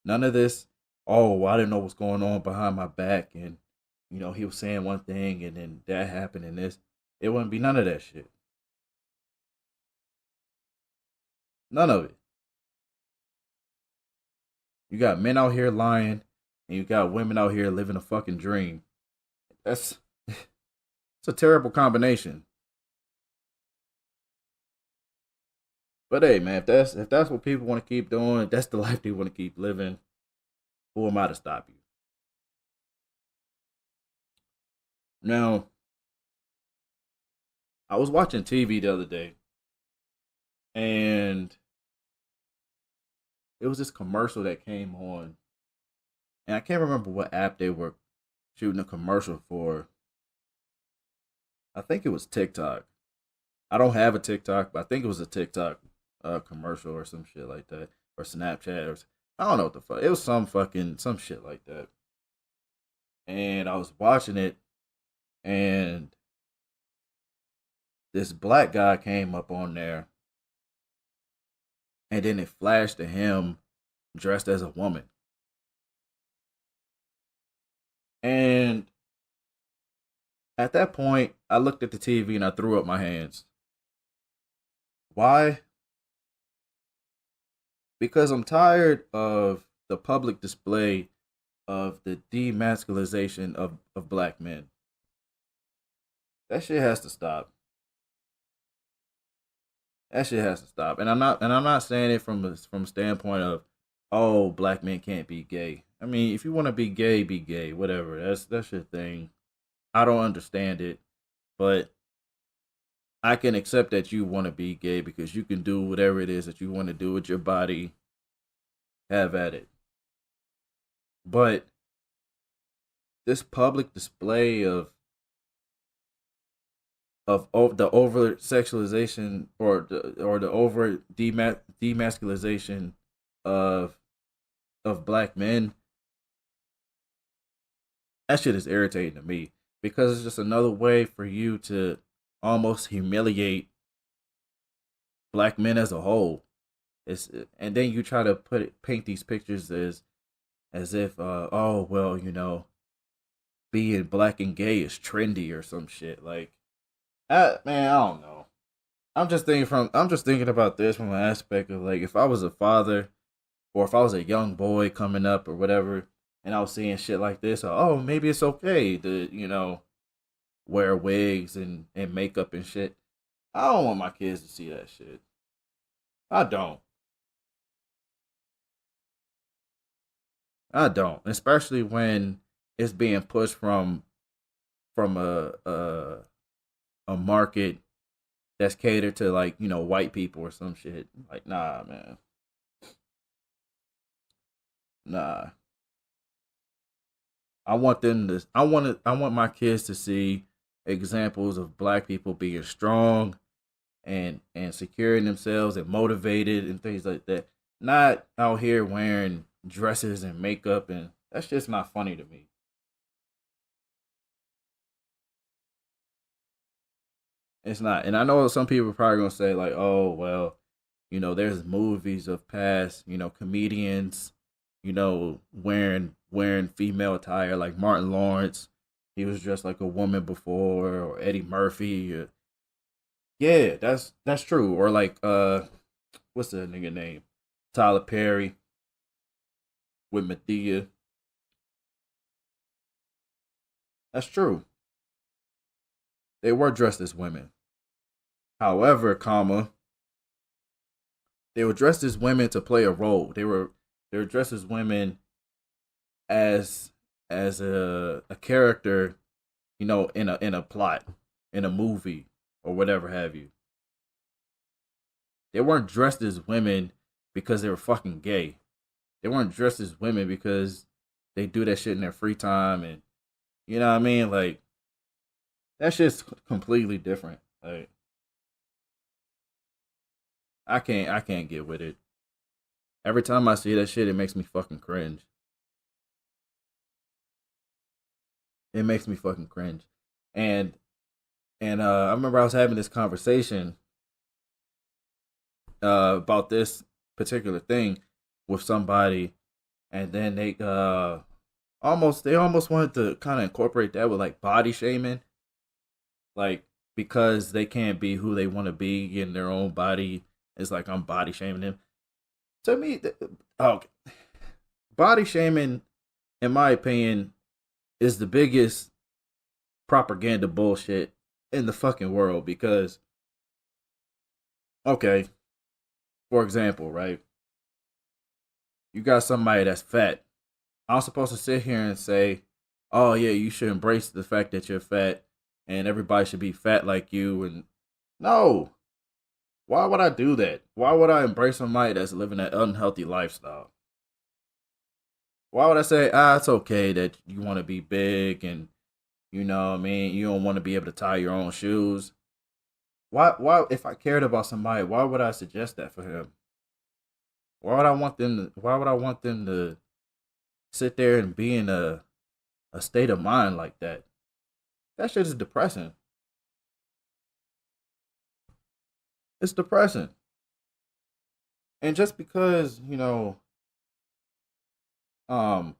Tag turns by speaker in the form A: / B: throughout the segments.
A: None of this, oh, I didn't know what's going on behind my back, and he was saying one thing and then that happened and this. It wouldn't be none of that shit. None of it. You got men out here lying, and you got women out here living a fucking dream. That's it's a terrible combination. But hey, man, if that's what people want to keep doing, if that's the life they want to keep living, who am I to stop you? Now, I was watching TV the other day, and it was this commercial that came on, and I can't remember what app they were shooting a commercial for. I think it was TikTok. I don't have a TikTok, but I think it was a TikTok commercial or some shit like that, or Snapchat, or I don't know what the fuck. It was some shit like that. And I was watching it, and this black guy came up on there, and then it flashed to him dressed as a woman. And at that point, I looked at the TV and I threw up my hands. Why? Because I'm tired of the public display of the demasculization of black men. That shit has to stop. That shit has to stop. And I'm not saying it from a standpoint of, oh, black men can't be gay. I mean, if you want to be gay, whatever. That's your thing. I don't understand it, but I can accept that you want to be gay because you can do whatever it is that you want to do with your body. Have at it. But this public display of the over sexualization or the over demasculization of black men, that shit is irritating to me because it's just another way for you to almost humiliate black men as a whole. It's and then you try to paint these pictures as if oh well, being black and gay is trendy or some shit. Like, man, I don't know. I'm just thinking about this from an aspect of, like, if I was a father or if I was a young boy coming up or whatever, and I was seeing shit like this, oh, maybe it's okay to wear wigs and makeup and shit. I don't want my kids to see that shit. I don't. I don't, especially when it's being pushed from a market that's catered to, like, white people or some shit. Like, nah, man, nah. I want my kids to see examples of black people being strong and securing themselves and motivated and things like that. Not out here wearing dresses and makeup, and that's just not funny to me. It's not. And I know some people are probably gonna say, like, oh well, there's movies of past, comedians, wearing female attire, like Martin Lawrence. He was dressed like a woman before, or Eddie Murphy. Yeah, that's true. Or like what's that nigga name? Tyler Perry with Medea. That's true. They were dressed as women. However, they were dressed as women to play a role. They were dressed as women as a character, in a plot, in a movie, or whatever have you. They weren't dressed as women because they were fucking gay. They weren't dressed as women because they do that shit in their free time, and you know what I mean? Like, that shit's completely different. Like, I can't get with it. Every time I see that shit, it makes me fucking cringe. It makes me fucking cringe. And I remember I was having this conversation about this particular thing with somebody, and then they almost wanted to kind of incorporate that with like body shaming, like because they can't be who they want to be in their own body. It's like I'm body shaming them. To me, okay, body shaming, in my opinion, is the biggest propaganda bullshit in the fucking world because, okay, for example, right, you got somebody that's fat. I'm supposed to sit here and say, oh yeah, you should embrace the fact that you're fat and everybody should be fat like you. And no, why would I do that? Why would I embrace somebody that's living an unhealthy lifestyle? Why would I say, it's okay that you want to be big and you know what I mean, you don't want to be able to tie your own shoes? Why if I cared about somebody, why would I suggest that for him? Why would I want them to sit there and be in a state of mind like that? That shit is depressing. It's depressing. And just because, um,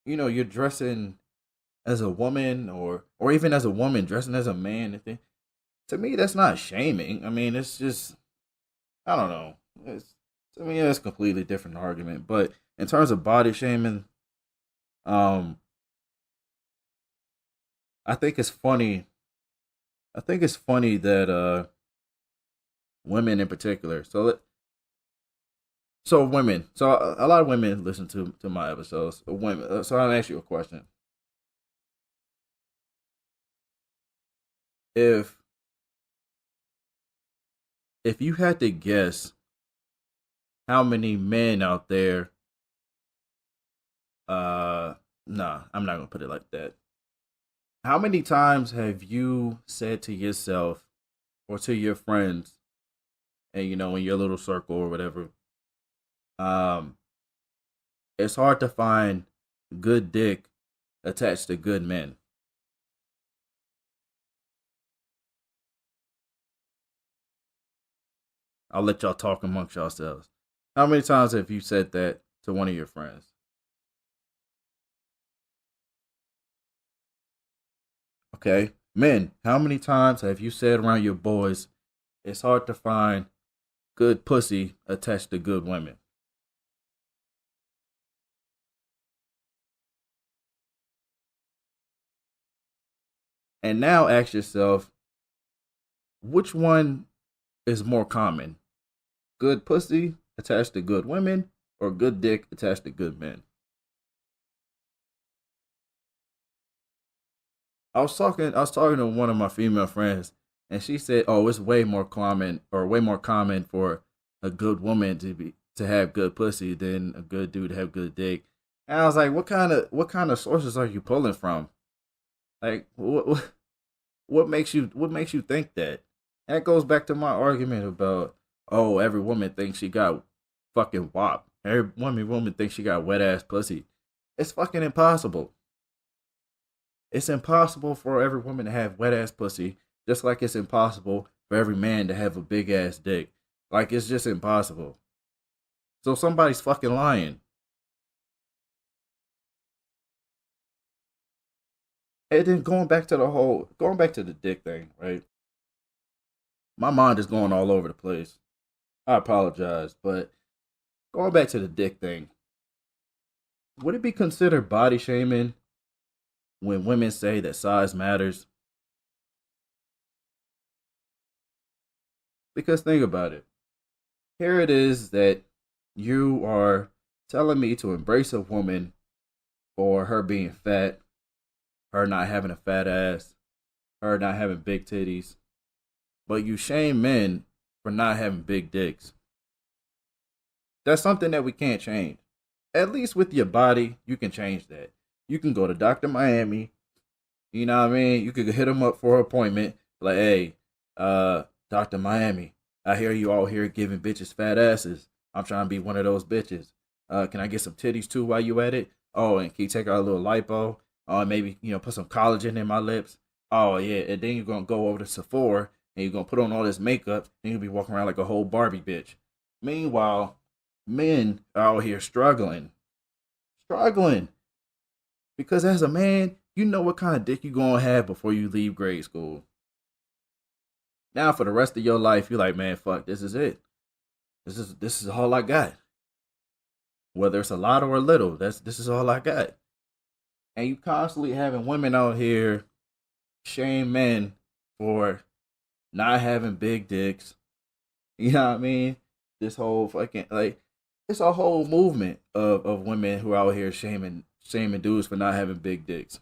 A: you're dressing as a woman or even as a woman dressing as a man and thing, to me that's not shaming. I mean, it's just I don't know. It's To me it's a completely different argument. But in terms of body shaming, um, I think it's funny. I think it's funny that women in particular. So women. So a lot of women listen to my episodes. Women. So I'll ask you a question. If if you had to guess how many men out there, nah, I'm not gonna put it like that. How many times have you said to yourself or to your friends, and in your little circle or whatever, um, it's hard to find good dick attached to good men. I'll let y'all talk amongst yourselves. How many times have you said that to one of your friends? Okay. Men, how many times have you said around your boys, it's hard to find good pussy attached to good women? And now ask yourself, which one is more common? Good pussy attached to good women or good dick attached to good men? I was talking to one of my female friends, and she said, "Oh, it's way more common for a good woman to have good pussy than a good dude to have good dick." And I was like, "What kind of sources are you pulling from? Like, what makes you think that?" That goes back to my argument about, oh, every woman thinks she got fucking wop. Every woman thinks she got wet ass pussy. It's fucking impossible. It's impossible for every woman to have wet ass pussy, just like it's impossible for every man to have a big ass dick. Like it's just impossible. So somebody's fucking lying. And then going back to the dick thing, right? My mind is going all over the place. I apologize, but going back to the dick thing, would it be considered body shaming when women say that size matters? Because think about it. Here it is that you are telling me to embrace a woman for her being fat, her not having a fat ass, her not having big titties, but you shame men for not having big dicks. That's something that we can't change. At least with your body, you can change that. You can go to Dr. Miami. You know what I mean? You could hit him up for an appointment. Like, hey, Dr. Miami, I hear you all here giving bitches fat asses. I'm trying to be one of those bitches. Can I get some titties too while you at it? Oh, and can you take out a little lipo? Oh, maybe, put some collagen in my lips. Oh, yeah. And then you're going to go over to Sephora and you're going to put on all this makeup and you'll be walking around like a whole Barbie bitch. Meanwhile, men are out here struggling. Because as a man, you know what kind of dick you gonna have before you leave grade school. Now for the rest of your life, you're like, man, fuck, this is it. This is all I got. Whether it's a lot or a little, this is all I got. And you constantly having women out here shame men for not having big dicks. You know what I mean? This whole fucking like it's a whole movement of women who are out here shaming dudes for not having big dicks.